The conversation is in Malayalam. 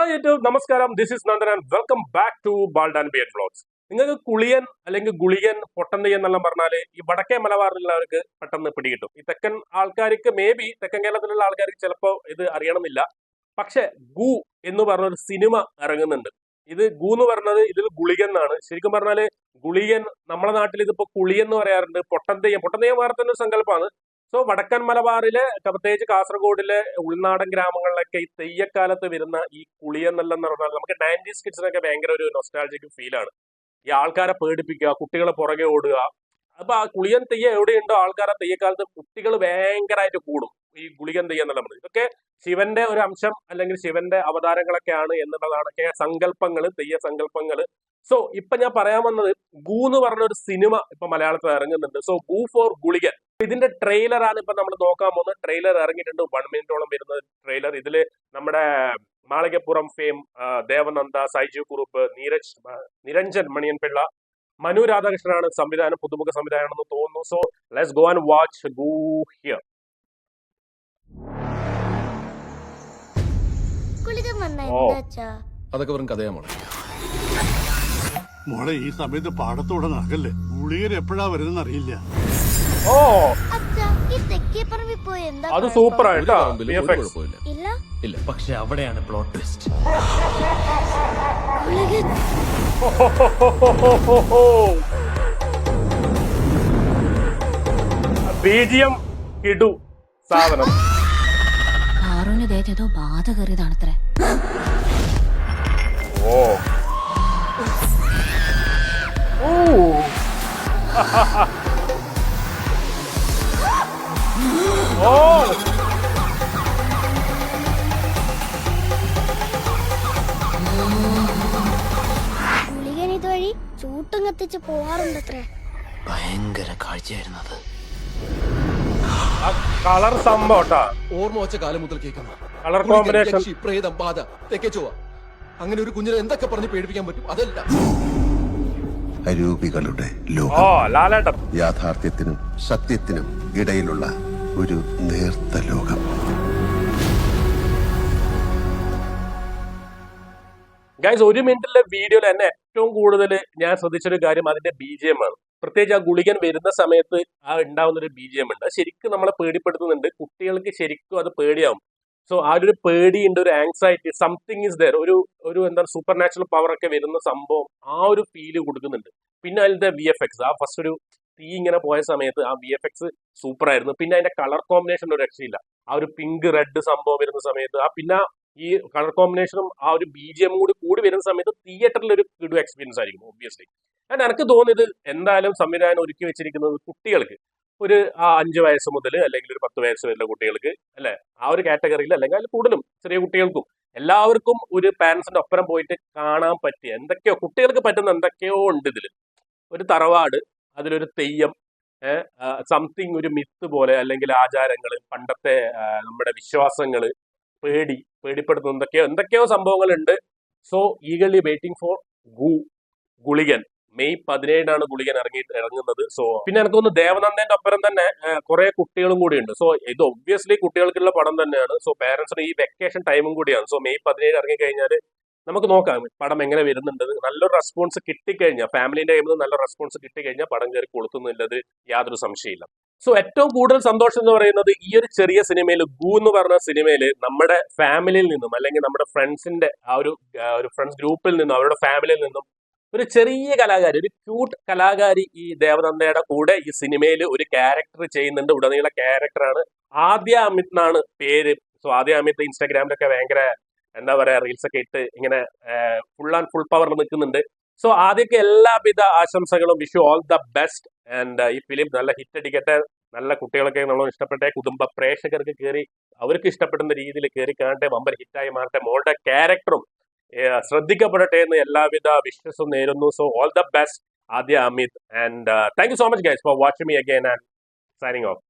ഹലോ യൂട്യൂബ്, നമസ്കാരം. This is Nandan and welcome back to bald and beard vlogs. നിങ്ങൾക്ക് കുളിയൻ അല്ലെങ്കിൽ ഗുളിയൻ, പൊട്ടന്തി എന്നെല്ലാം പറഞ്ഞാൽ ഈ വടക്കേ മലബാറിലുള്ളവർക്ക് പെട്ടെന്ന് പിടികിട്ടും. ഈ തെക്കൻ ആൾക്കാർക്ക്, മേ ബി തെക്കൻ കേരളത്തിലുള്ള ആൾക്കാർക്ക് ചിലപ്പോൾ ഇത് അറിയണമെന്നില്ല. പക്ഷെ ഗു എന്ന് പറഞ്ഞൊരു സിനിമ ഇറങ്ങുന്നുണ്ട്. ഇത് ഗു എന്ന് പറഞ്ഞത് ഇതിൽ ഗുളികൻ എന്നാണ്. ശരിക്കും പറഞ്ഞാല് ഗുളിയൻ നമ്മുടെ നാട്ടിൽ ഇതിപ്പോ കുളിയെന്ന് പറയാറുണ്ട്. പൊട്ടന്തെയ്യം വേറെ തന്നെ ഒരു സങ്കല്പമാണ്. സോ വടക്കൻ മലബാറിലെ, പ്രത്യേകിച്ച് കാസർഗോഡിലെ ഉൾനാടൻ ഗ്രാമങ്ങളിലൊക്കെ ഈ തെയ്യക്കാലത്ത് വരുന്ന ഈ കുളിയെന്നെല്ലാം പറഞ്ഞാൽ നമുക്ക് 90s കിഡ്സിനൊക്കെ ഭയങ്കര ഒരു നൊസ്റ്റാൾജിക് ഫീലാണ്. ഈ ആൾക്കാരെ പേടിപ്പിക്കുക, കുട്ടികളെ പുറകെ ഓടുക. അപ്പൊ ആ കുളിയൻ തെയ്യം എവിടെയുണ്ടോ ആൾക്കാരെ തെയ്യക്കാലത്ത് കുട്ടികൾ ഭയങ്കരമായിട്ട് കൂടും. ഈ ഗുളികൻ തെയ്യം എന്നെല്ലാം പറഞ്ഞത് ഇതൊക്കെ ശിവന്റെ ഒരു അംശം അല്ലെങ്കിൽ ശിവന്റെ അവതാരങ്ങളൊക്കെയാണ് എന്നുള്ളതാണൊക്കെ സങ്കല്പങ്ങള്, തെയ്യ സങ്കല്പങ്ങള്. സോ ഇപ്പൊ ഞാൻ പറയാൻ വന്നത് ഗു എന്ന് പറഞ്ഞ ഒരു സിനിമ ഇപ്പൊ മലയാളത്തിൽ ഇറങ്ങുന്നുണ്ട്. സോ ഗു ഫോർ ഗുളികൻ. ഇതിന്റെ ട്രെയിലറാണ് ഇപ്പൊ നമ്മൾ നോക്കാൻ പോകുന്നത്. ട്രെയിലർ ഇറങ്ങിയിട്ടുണ്ട്, 1 മിനിറ്റോളം വരുന്ന ട്രെയിലർ. ഇതില് നമ്മുടെ മാളികപ്പുറം ഫെയിം ദേവനന്ദ, സൈജു കുറുപ്പ്, നിരഞ്ജൻ മണിയൻപിള്ള, മനു രാധാകൃഷ്ണനാണ് സംവിധാനം, പുതുമുഖ സംവിധാനമാണെന്ന് തോന്നുന്നു. So let's go and watch ഗു ഹിയർ. അതൊക്കെ വെറും കഥയാ മോളെ. ഈ സമയത്ത് പാടത്തോടെ നടക്കല്ലേ, ഗുളികൻ എപ്പോഴാ വരുന്നെന്ന് അറിയില്ല. ഓ, അത് സൂപ്പർ ആയിട്ടാ. ഇല്ല, പക്ഷെ അവിടെയാണ് പ്ലോട്ട് ട്വിസ്റ്റ്. ബീജിയം കിടു സാധനം. ആറുവിന് ദേഹത്തേതോ ബാധ കയറിയതാണത്രേ. ഓ ഗുളികൻ ഇതുവഴി ചൂട്ടും കത്തിച്ച് പോവാറുണ്ടത്രേ. ഭയങ്കര കാഴ്ചയായിരുന്നു അത്. കളർ സംഭവട്ടാ. ഓർമ്മ വച്ച കാലം മുതൽ കേൾക്കുന്നു. കളർ കോമ്പിനേഷൻ, പ്രേതം, ബാധ, തെക്കേ ചൊവ്വ, അങ്ങനെ ഒരു കുഞ്ഞിനെ എന്തൊക്കെ പറഞ്ഞ് പേടിപ്പിക്കാൻ പറ്റും അതല്ല. അരൂപികളുടെ ലോകം, ലാലേട്ടൻ. യാഥാർത്ഥ്യത്തിനും സത്യത്തിനും ഇടയിലുള്ള ഒരു നേർത്ത ലോകം. ഗൈസ്, 1 മിനിറ്റിലെ വീഡിയോയിൽ എന്നെ ഏറ്റവും കൂടുതൽ ഞാൻ ശ്രദ്ധിച്ചൊരു കാര്യം അതിന്റെ BGM ആണ്. പ്രത്യേകിച്ച് ആ ഗുളികൻ വരുന്ന സമയത്ത് ആ ഉണ്ടാവുന്ന ഒരു BGM ഉണ്ട്. അത് ശരിക്കും നമ്മളെ പേടിപ്പെടുത്തുന്നുണ്ട്. കുട്ടികൾക്ക് ശരിക്കും അത് പേടിയാവും. സോ ആ ഒരു പേടിയുണ്ട്, ഒരു ആങ്സൈറ്റി, സംതിങ് ഇസ് ദർ, ഒരു എന്താണ് സൂപ്പർ നാച്ചുറൽ പവർ ഒക്കെ വരുന്ന സംഭവം, ആ ഒരു ഫീല് കൊടുക്കുന്നുണ്ട്. പിന്നെ അതിന്റെ VFX, ആ ഫസ്റ്റ് ഒരു തീ ഇങ്ങനെ പോയ സമയത്ത് ആ VFX സൂപ്പർ ആയിരുന്നു. പിന്നെ അതിന്റെ കളർ കോമ്പിനേഷൻ ഒരു രക്ഷയില്ല. ആ ഒരു പിങ്ക് റെഡ് സംഭവം വരുന്ന സമയത്ത്, പിന്നെ ഈ കളർ കോമ്പിനേഷനും ആ ഒരു BGM കൂടി വരുന്ന സമയത്ത് തിയേറ്ററിൽ ഒരു കിടു എക്സ്പീരിയൻസ് ആയിരിക്കും ഒബ്വിയസ്ലി. ആൻഡ് എനിക്ക് തോന്നിയത് എന്തായാലും സംവിധാനം ഒരുക്കി വെച്ചിരിക്കുന്നത് കുട്ടികൾക്ക് ഒരു 5 വയസ്സ് മുതൽ അല്ലെങ്കിൽ ഒരു 10 വയസ്സ് വരെയുള്ള കുട്ടികൾക്ക്, അല്ലെ, ആ ഒരു കാറ്റഗറിയിൽ അല്ലെങ്കിൽ അതിൽ കൂടുതലും ചെറിയ കുട്ടികൾക്കും എല്ലാവർക്കും ഒരു പാരന്റ്സിന്റെ ഒപ്പരം പോയിട്ട് കാണാൻ പറ്റിയ എന്തൊക്കെയോ കുട്ടികൾക്ക് പറ്റുന്ന എന്തൊക്കെയോ ഉണ്ട് ഇതിൽ. ഒരു തറവാട്, അതിലൊരു തെയ്യം, സംതിങ് ഒരു മിത്ത് പോലെ, അല്ലെങ്കിൽ ആചാരങ്ങൾ, പണ്ടത്തെ നമ്മുടെ വിശ്വാസങ്ങൾ, പേടിപ്പെടുത്തുന്ന എന്തൊക്കെയോ സംഭവങ്ങളുണ്ട്. So eagerly waiting for Gulikan. May 17 ഗുളികൻ ഇറങ്ങുന്നത്. സോ പിന്നെ എനിക്ക് തോന്നുന്നു ദേവനന്ദന്റെ ഒപ്പരം തന്നെ കുറെ കുട്ടികളും കൂടി ഉണ്ട്. സോ ഇത് ഒബ്വിയസ്ലി കുട്ടികൾക്കുള്ള പടം തന്നെയാണ്. സോ പേരൻസിന് ഈ വെക്കേഷൻ ടൈമും കൂടിയാണ്. സോ മെയ് 17 ഇറങ്ങി കഴിഞ്ഞാൽ നമുക്ക് നോക്കാം പടം എങ്ങനെ വരുന്നുണ്ട്. നല്ലൊരു റെസ്പോൺസ് കിട്ടിക്കഴിഞ്ഞാൽ, ഫാമിലിന്റെ കയ്യിൽ നിന്ന് നല്ല റെസ്പോൺസ് കിട്ടിക്കഴിഞ്ഞാൽ പടം കയറി കൊളുത്തുന്നില്ലത് യാതൊരു സംശയമില്ല. സോ ഏറ്റവും കൂടുതൽ സന്തോഷം എന്ന് പറയുന്നത് ഈ ഒരു ചെറിയ സിനിമയിൽ, ഗു എന്ന് പറഞ്ഞ സിനിമയിൽ, നമ്മുടെ ഫാമിലിയിൽ നിന്നും അല്ലെങ്കിൽ നമ്മുടെ ഫ്രണ്ട്സിന്റെ ആ ഒരു ഫ്രണ്ട്സ് ഗ്രൂപ്പിൽ നിന്നും അവരുടെ ഫാമിലിയിൽ നിന്നും ഒരു ചെറിയ കലാകാരി, ഒരു ക്യൂട്ട് കലാകാരി ഈ ദേവനന്ദയുടെ കൂടെ ഈ സിനിമയിൽ ഒരു ക്യാരക്ടർ ചെയ്യുന്നുണ്ട്. ഉടനീള ക്യാരക്ടറാണ്. ആദ്യ അമിത് എന്നാണ് പേര്. സോ ആദ്യ അമിത് ഇൻസ്റ്റാഗ്രാമിലൊക്കെ ഭയങ്കര എന്താ പറയാ, റീൽസ് ഒക്കെ ഇട്ട് ഇങ്ങനെ ഫുൾ പവറിൽ നിൽക്കുന്നുണ്ട്. സോ ആദ്യമൊക്കെ എല്ലാവിധ ആശംസകളും. Wish you all the best. And ഈ ഫിലിം നല്ല ഹിറ്റ് അടിക്കട്ടെ. നല്ല കുട്ടികളൊക്കെ നമ്മൾ ഇഷ്ടപ്പെട്ടെ, കുടുംബ പ്രേക്ഷകർക്ക് കയറി അവർക്ക് ഇഷ്ടപ്പെടുന്ന രീതിയിൽ കയറി കാണട്ടെ, വമ്പൻ ഹിറ്റായി മാറട്ടെ. മോളുടെ ക്യാരക്ടറും ശ്രദ്ധിക്കപ്പെടട്ടെ എന്ന് എല്ലാവിധ വിശ്വസും നേരുന്നു. സോ ഓൾ ദ ബെസ്റ്റ് ആദ്യ Amit. And thank you so much guys for watching me again and signing off.